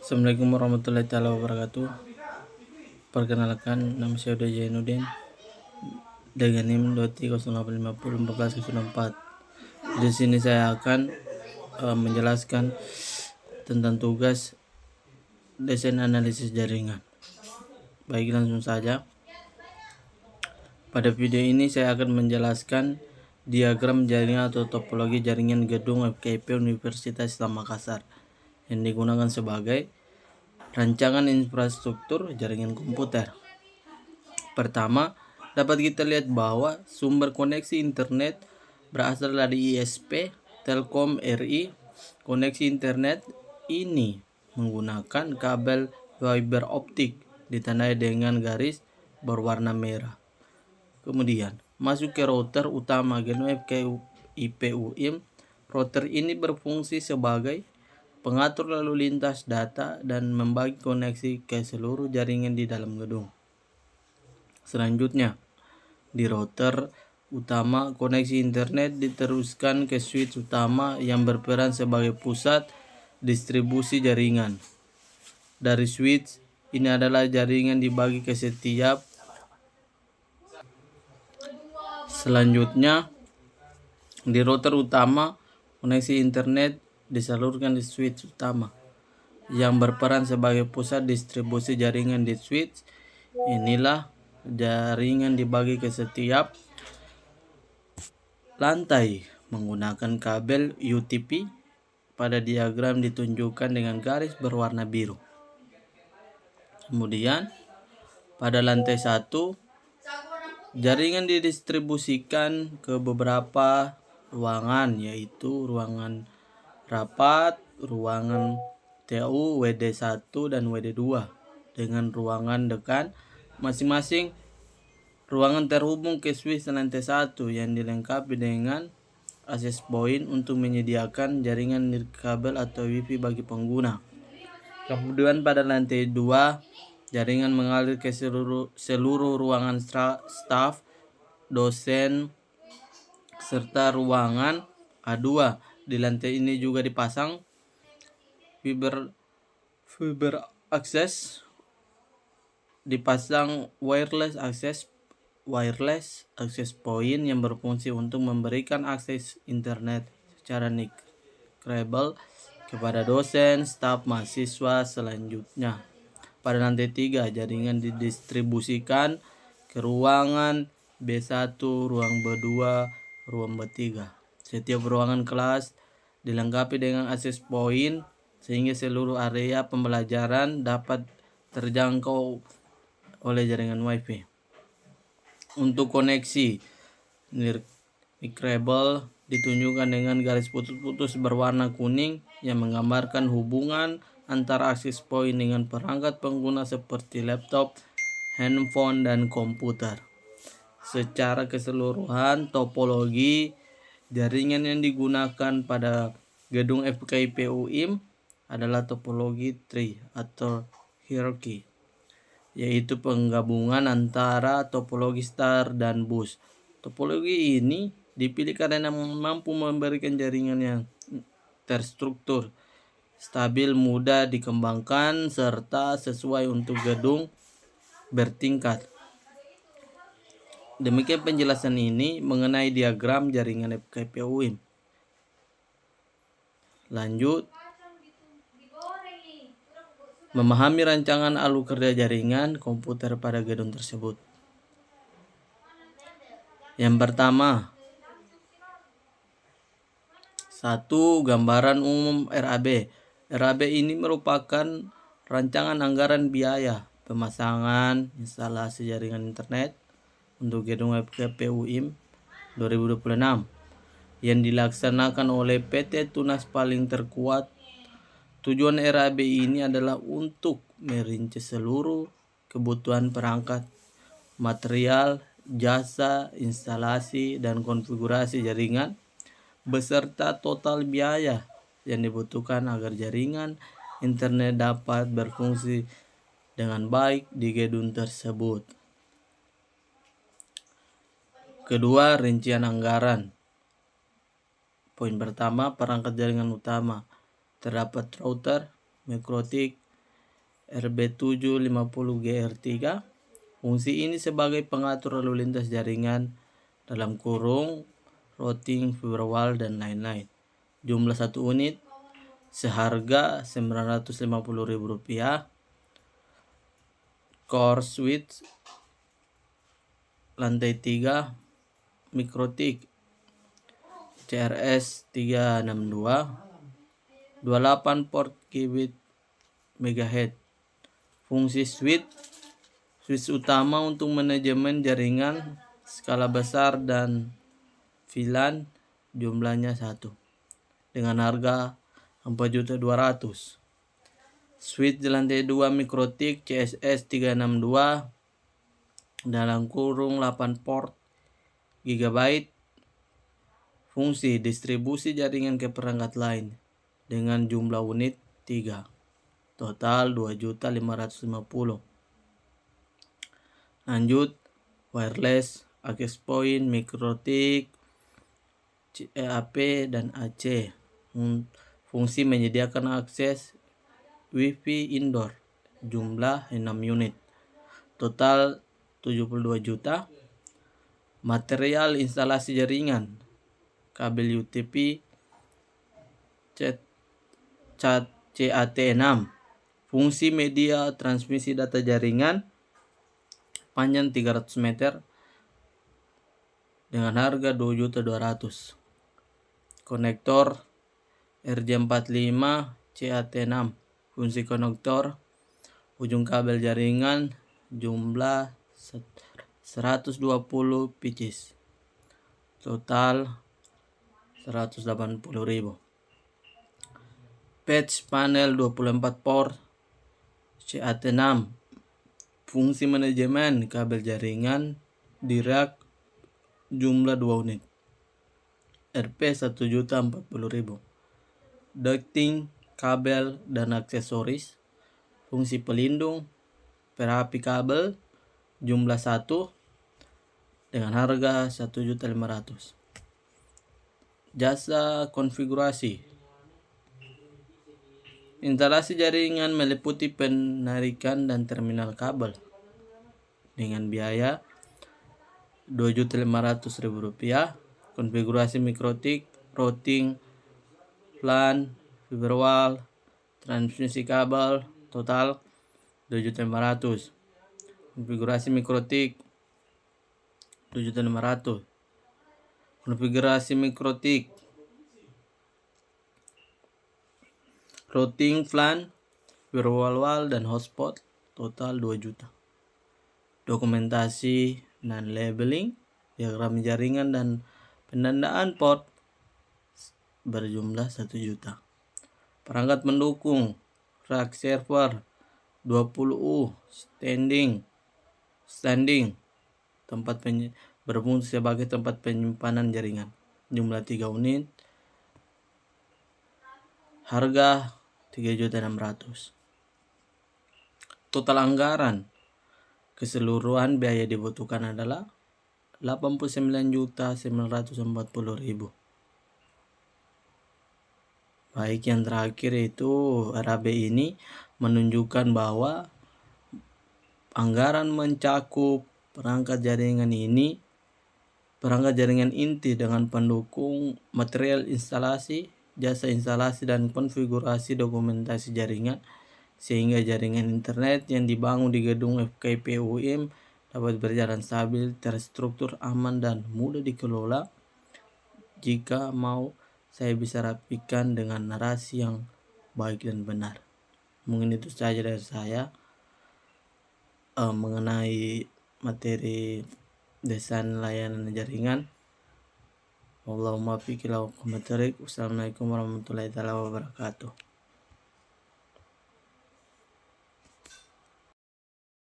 Assalamualaikum warahmatullahi wabarakatuh. Perkenalkan, nama saya Uda Jainuddin dengan NIM 2308501404. Di sini saya akan menjelaskan tentang tugas desain analisis jaringan. Baik, langsung saja. Pada video ini saya akan menjelaskan diagram jaringan atau topologi jaringan gedung FKIP Universitas Islam Makassar yang digunakan sebagai rancangan infrastruktur jaringan komputer. Pertama, dapat kita lihat bahwa sumber koneksi internet berasal dari ISP Telkom RI. Koneksi internet ini menggunakan kabel fiber optik ditandai dengan garis berwarna merah. Kemudian, masuk ke router utama gedung FKIP UIM. Router ini berfungsi sebagai pengatur lalu lintas data dan membagi koneksi ke seluruh jaringan di dalam gedung. Selanjutnya, di router utama, koneksi internet diteruskan ke switch utama yang berperan sebagai pusat distribusi jaringan. Dari switch ini adalah jaringan dibagi ke setiap. Selanjutnya, di router utama, koneksi internet disalurkan di switch utama yang berperan sebagai pusat distribusi jaringan. Di switch inilah jaringan dibagi ke setiap lantai menggunakan kabel UTP. Pada diagram ditunjukkan dengan garis berwarna biru. Kemudian pada lantai 1, jaringan didistribusikan ke beberapa ruangan, yaitu ruangan rapat, ruangan TU, WD1 dan WD2 dengan ruangan dekan masing-masing. Ruangan terhubung ke switch lantai 1 yang dilengkapi dengan access point untuk menyediakan jaringan nirkabel atau WiFi bagi pengguna. Kemudian pada lantai 2, jaringan mengalir ke seluruh ruangan staf, dosen, serta ruangan A2. Di lantai ini juga dipasang fiber access, dipasang wireless access point yang berfungsi untuk memberikan akses internet secara nirkabel kepada dosen, staf, mahasiswa. Selanjutnya, pada lantai 3, jaringan didistribusikan ke ruangan B1, ruang B2, ruang B3. Setiap ruangan kelas dilengkapi dengan access point sehingga seluruh area pembelajaran dapat terjangkau oleh jaringan WiFi. Untuk koneksi nirkabel ditunjukkan dengan garis putus-putus berwarna kuning yang menggambarkan hubungan antara access point dengan perangkat pengguna seperti laptop, handphone, dan komputer. Secara keseluruhan, topologi jaringan yang digunakan pada gedung FKIP UIM adalah topologi tree atau hierarchy, yaitu penggabungan antara topologi star dan bus. Topologi ini dipilih karena mampu memberikan jaringan yang terstruktur, stabil, mudah dikembangkan, serta sesuai untuk gedung bertingkat. Demikian penjelasan ini mengenai diagram jaringan FKIP UIM. Lanjut, memahami rancangan alur kerja jaringan komputer pada gedung tersebut. Yang pertama, 1. Gambaran umum RAB. RAB ini merupakan rancangan anggaran biaya pemasangan instalasi jaringan internet untuk gedung FKIP UIM 2026 yang dilaksanakan oleh PT Tunas Paling Terkuat. Tujuan RAB ini adalah untuk merinci seluruh kebutuhan perangkat, material, jasa, instalasi, dan konfigurasi jaringan beserta total biaya yang dibutuhkan agar jaringan internet dapat berfungsi dengan baik di gedung tersebut. Kedua, rincian anggaran. Poin pertama, perangkat jaringan utama. Terdapat router, mikrotik, RB750GR3. Fungsi ini sebagai pengatur lalu lintas jaringan dalam kurung, routing, firewall, dan lain-lain. Jumlah 1 unit seharga Rp950.000. Core switch lantai 3 Mikrotik CRS362, 28 port gigabit MHz. Fungsi switch utama untuk manajemen jaringan skala besar dan VLAN, jumlahnya 1 dengan harga Rp4.200.000. Switch di lantai 2 Mikrotik CSS362 dalam kurung 8 port GB. Fungsi distribusi jaringan ke perangkat lain dengan jumlah unit 3. Total 2.550.000. Lanjut, wireless access point Mikrotik CAP dan AC. Fungsi menyediakan akses Wi-Fi indoor, jumlah 6 unit. Total 72 juta. Material instalasi jaringan, kabel UTP CAT6. Fungsi media transmisi data jaringan, panjang 300 meter dengan harga 2.200.000. Konektor RJ45 CAT6. Fungsi konektor ujung kabel jaringan, jumlah 120 pieces. Total 180.000. Patch panel 24 port CAT6. Fungsi manajemen kabel jaringan di rak, jumlah 2 unit. Rp 1.040.000. Ducting, kabel, dan aksesoris. Fungsi pelindung, perapi kabel, jumlah 1 dengan harga 1.500.000. Jasa konfigurasi. Instalasi jaringan meliputi penarikan dan terminal kabel dengan biaya Rp2.500.000. Konfigurasi Mikrotik, routing, LAN, firewall, transmisi kabel, total 2.500.000. Konfigurasi Mikrotik 7.500. Konfigurasi Mikrotik routing, LAN, firewall, dan hotspot, total 2 juta. Dokumentasi dan labeling, diagram jaringan dan penandaan port berjumlah 1 juta. Perangkat mendukung, rack server 20U standing, tempat berfungsi sebagai tempat penyimpanan jaringan, jumlah 3 unit, harga 3.600.000. Total anggaran keseluruhan biaya dibutuhkan adalah 89.940.000. Baik, yang terakhir itu RAB ini menunjukkan bahwa anggaran mencakup perangkat jaringan inti dengan pendukung material instalasi, jasa instalasi, dan konfigurasi dokumentasi jaringan, sehingga jaringan internet yang dibangun di gedung FKIP UIN dapat berjalan stabil, terstruktur, aman, dan mudah dikelola. Jika mau, saya bisa rapikan dengan narasi yang baik dan benar. Mungkin itu saja dari saya mengenai materi desain layanan jaringan. Allahumma fiqh ila. Wassalamualaikum warahmatullahi wabarakatuh.